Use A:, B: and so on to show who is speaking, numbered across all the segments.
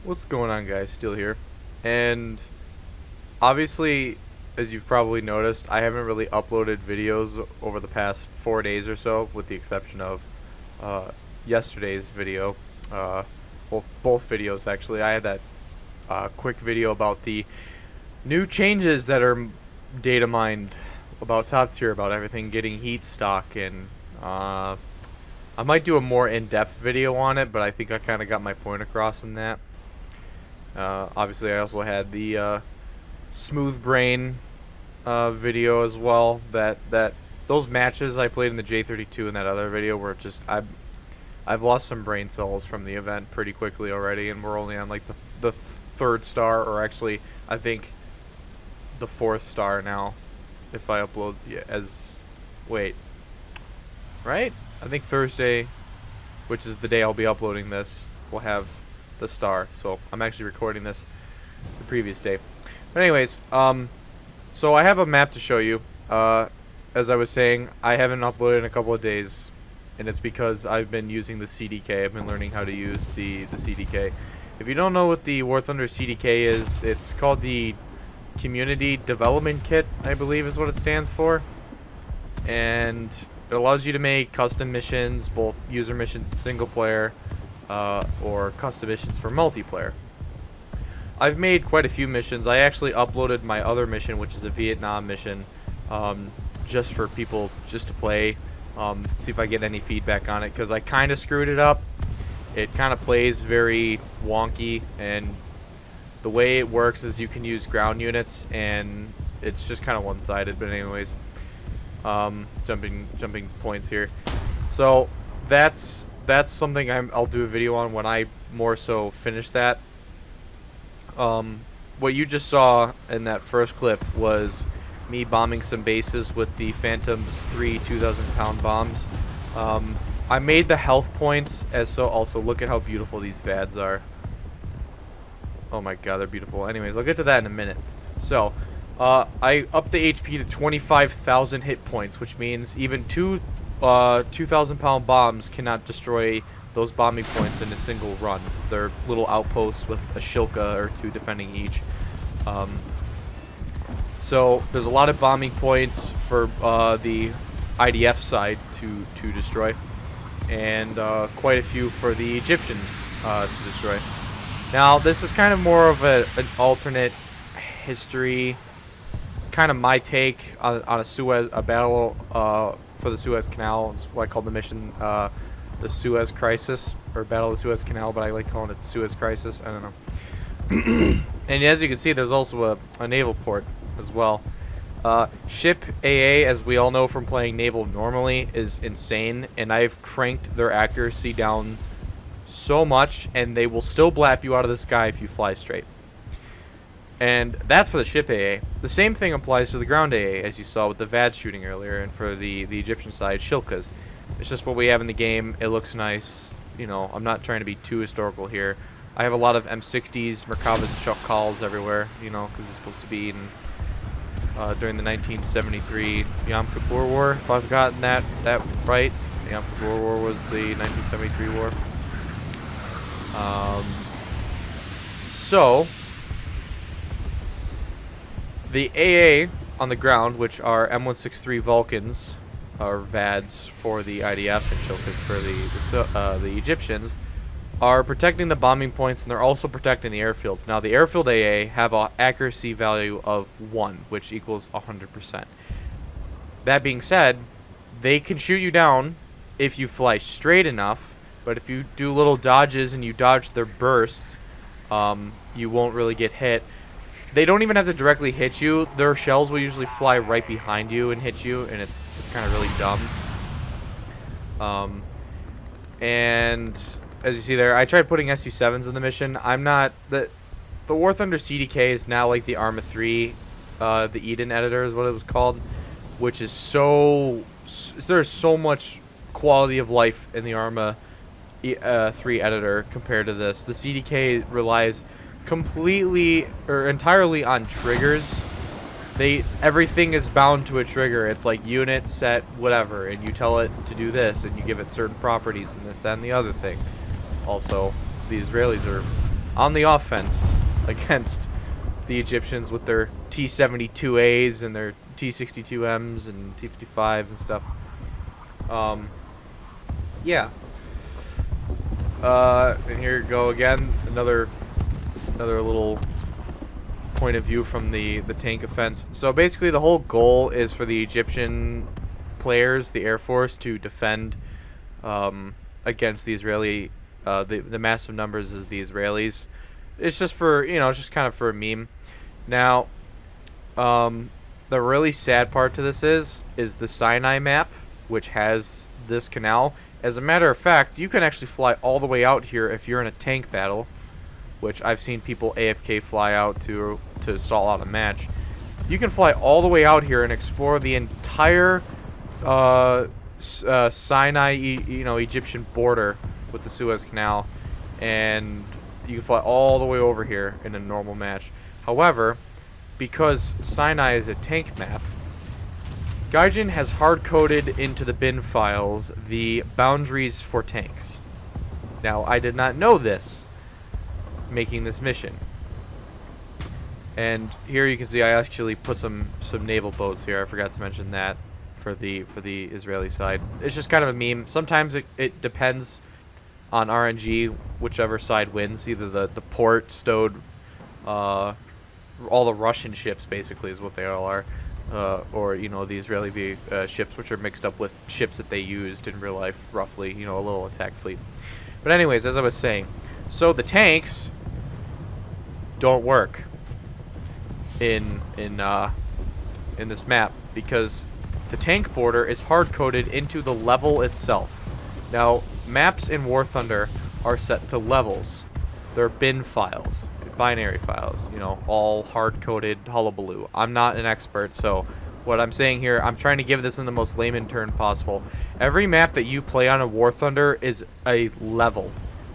A: What's going on, guys? Still here. And obviously, as you've probably noticed, I haven't really uploaded videos over the past 4 days or so, with the exception of yesterday's video. Well, both videos, actually. I had that quick video about the new changes that are data mined about top tier, about everything getting heat stock, and I might do a more in-depth video on it, but I think I kind of got my point across in that. Obviously, I also had the Smooth Brain video as well. That those matches I played in the J32 in that other video were just I've lost some brain cells from the event pretty quickly already, and we're only on like the third star, or actually I think the fourth star now. If I upload right? I think Thursday, which is the day I'll be uploading this, will have the star. So I'm actually recording this the previous day. But anyways, so I have a map to show you. As I was saying, I haven't uploaded in a couple of days, and it's because I've been using the CDK. I've been learning how to use the CDK. If you don't know what the War Thunder CDK is, it's called the Community Development Kit, I believe is what it stands for. And it allows you to make custom missions, both user missions and single player, or custom missions for multiplayer. I've made quite a few missions. I actually uploaded my other mission, which is a Vietnam mission, just for people just to play, see if I get any feedback on it, because I kind of screwed it up. It kind of plays very wonky, and the way it works is you can use ground units, and it's just kind of one-sided. But anyways, jumping points here. So that's something I'll do a video on when I more so finish that. What you just saw in that first clip was me bombing some bases with the Phantom's 3 2,000-pound bombs. I made the health points as so. Also, look at how beautiful these VADs are. Oh my god, they're beautiful. Anyways, I'll get to that in a minute. So, I upped the HP to 25,000 hit points, which means even two 2,000-pound bombs cannot destroy those bombing points in a single run. They're little outposts with a shilka or two defending each. So there's a lot of bombing points for the IDF side to destroy, and quite a few for the Egyptians to destroy. Now this is kind of more of an alternate history, kind of my take on a battle for the Suez Canal. Is what I call the mission, the Suez Crisis, or Battle of the Suez Canal, but I like calling it the Suez Crisis. I don't know. And as you can see, there's also a naval port as well. Ship AA, as we all know from playing naval normally, is insane, and I've cranked their accuracy down so much, and they will still blap you out of the sky if you fly straight. And that's for the ship AA. The same thing applies to the ground AA, as you saw with the VAD shooting earlier, and for the Egyptian side, shilkas. It's just what we have in the game. It looks nice. You know, I'm not trying to be too historical here. I have a lot of M60s, Merkavas, and Shokals everywhere, you know, because it's supposed to be in, during the 1973 Yom Kippur War, if I've gotten that right. The Yom Kippur War was the 1973 war. So the AA on the ground, which are M163 Vulcans, or VADs for the IDF and Chokas for the Egyptians, are protecting the bombing points, and they're also protecting the airfields. Now the airfield AA have an accuracy value of 1, which equals 100%. That being said, they can shoot you down if you fly straight enough, but if you do little dodges and you dodge their bursts, you won't really get hit. They don't even have to directly hit you. Their shells will usually fly right behind you and hit you, and it's kind of really dumb. And as you see there, I tried putting SU7s in the mission. I'm not... The War Thunder CDK is now like the Arma 3, the Eden editor is what it was called, which is so... There's so much quality of life in the Arma 3 editor compared to this. The CDK relies completely or entirely on triggers. Everything is bound to a trigger. It's like unit, set, whatever, and you tell it to do this, and you give it certain properties and this, that, and the other thing. Also, the Israelis are on the offense against the Egyptians with their T-72As and their T-62Ms and T-55 and stuff. Yeah. And here you go again, another little point of view from the tank offense. So basically the whole goal is for the Egyptian players, the Air Force, to defend against the Israeli, the massive numbers of the Israelis. It's just for, it's just kind of for a meme. Now, the really sad part to this is the Sinai map, which has this canal. As a matter of fact, you can actually fly all the way out here if you're in a tank battle, which I've seen people AFK fly out to stall out a match. You can fly all the way out here and explore the entire Sinai, Egyptian border with the Suez Canal, and you can fly all the way over here in a normal match. However, because Sinai is a tank map, Gaijin has hard-coded into the bin files the boundaries for tanks. Now, I did not know this making this mission. And here you can see I actually put some naval boats here. I forgot to mention that for the Israeli side. It's just kind of a meme. Sometimes it depends on RNG, whichever side wins. Either the port stowed all the Russian ships basically is what they all are. Or the Israeli ships, which are mixed up with ships that they used in real life, roughly, a little attack fleet. But anyways, as I was saying, so the tanks don't work in this map because the tank border is hard coded into the level itself. Now, maps in War Thunder are set to levels. They're bin files. Binary files, all hard-coded hullabaloo. I'm not an expert, so what I'm saying here, I'm trying to give this in the most layman term possible. Every map that you play on a War Thunder is a level.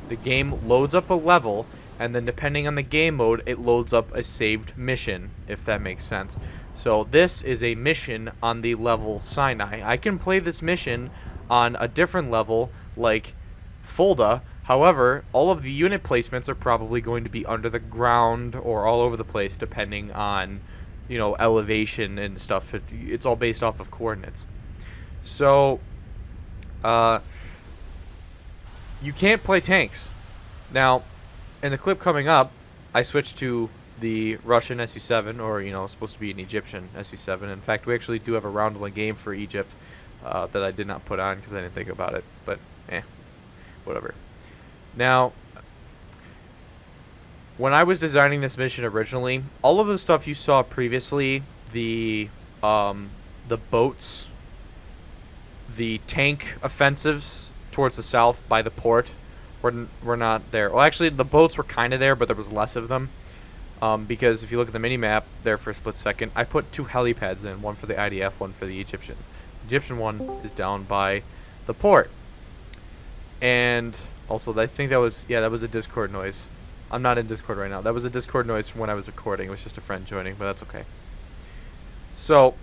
A: The game loads up a level, and then depending on the game mode, it loads up a saved mission, if that makes sense. So this is a mission on the level Sinai. I can play this mission on a different level, like Fulda. However, all of the unit placements are probably going to be under the ground or all over the place, depending on, elevation and stuff. It's all based off of coordinates. So, you can't play tanks. Now, in the clip coming up, I switched to the Russian SU7, or, supposed to be an Egyptian SU7. In fact, we actually do have a round-one game for Egypt that I did not put on because I didn't think about it. But, whatever. Now, when I was designing this mission originally, all of the stuff you saw previously, the boats, the tank offensives towards the south by the port, were not there. Well, actually, the boats were kind of there, but there was less of them. Because if you look at the mini-map there for a split second, I put 2 helipads in, one for the IDF, one for the Egyptians. The Egyptian one is down by the port. And also, I think that was a Discord noise. I'm not in Discord right now. That was a Discord noise from when I was recording. It was just a friend joining, but that's okay. So,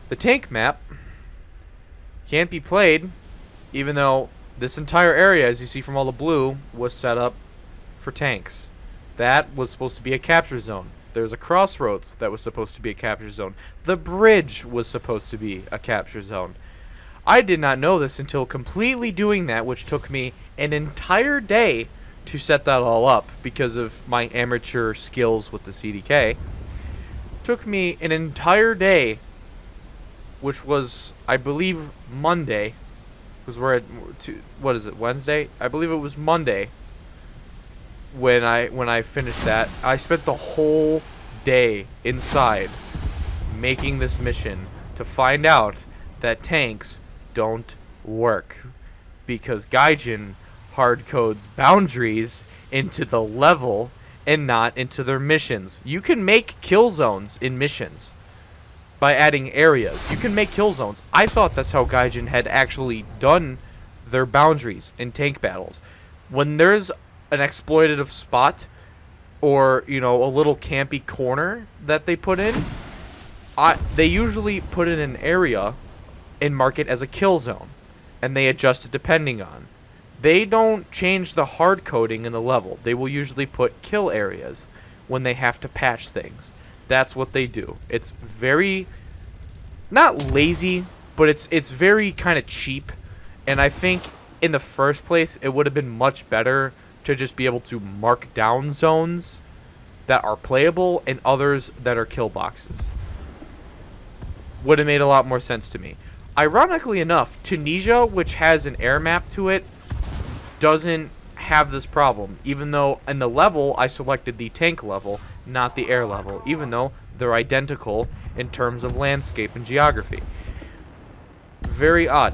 A: the tank map can't be played, even though this entire area, as you see from all the blue, was set up for tanks. That was supposed to be a capture zone. There's a crossroads that was supposed to be a capture zone. The bridge was supposed to be a capture zone. I did not know this until completely doing that, which took me an entire day to set that all up because of my amateur skills with the CDK. Took me an entire day, which was, I believe, Monday. Because we're at, what is it, Wednesday? I believe it was Monday when I finished that. I spent the whole day inside making this mission to find out that tanks don't work because Gaijin hard codes boundaries into the level and not into their missions. You can make kill zones in missions by adding areas. You can make kill zones. I thought that's how Gaijin had actually done their boundaries in tank battles. When there's an exploitative spot or, a little campy corner that they put in, they usually put in an area and mark it as a kill zone, and they adjust it depending on They don't change the hard coding in the level. They will usually put kill areas when they have to patch things. That's what they do. It's very, not lazy, but it's very kind of cheap. And I think in the first place, it would have been much better to just be able to mark down zones that are playable and others that are kill boxes. Would have made a lot more sense to me. Ironically enough, Tunisia, which has an air map to it, doesn't have this problem, even though in the level I selected the tank level, not the air level, even though they're identical in terms of landscape and geography. Very odd.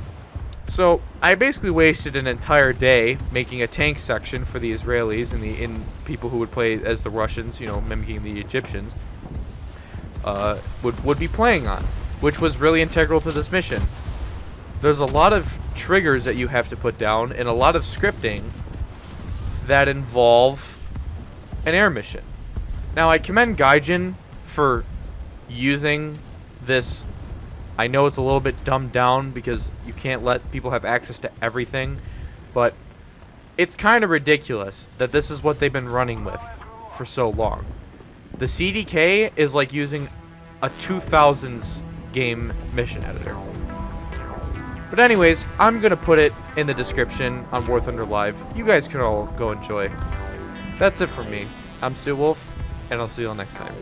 A: So I basically wasted an entire day making a tank section for the Israelis and the people who would play as the Russians, you know, mimicking the Egyptians, would be playing on, which was really integral to this mission. There's a lot of triggers that you have to put down and a lot of scripting that involve an air mission. Now, I commend Gaijin for using this. I know it's a little bit dumbed down because you can't let people have access to everything, but it's kind of ridiculous that this is what they've been running with for so long. The CDK is like using a 2000s game mission editor. But anyways, I'm going to put it in the description on War Thunder Live. You guys can all go enjoy. That's it from me. I'm Stu Wolf, and I'll see you all next time.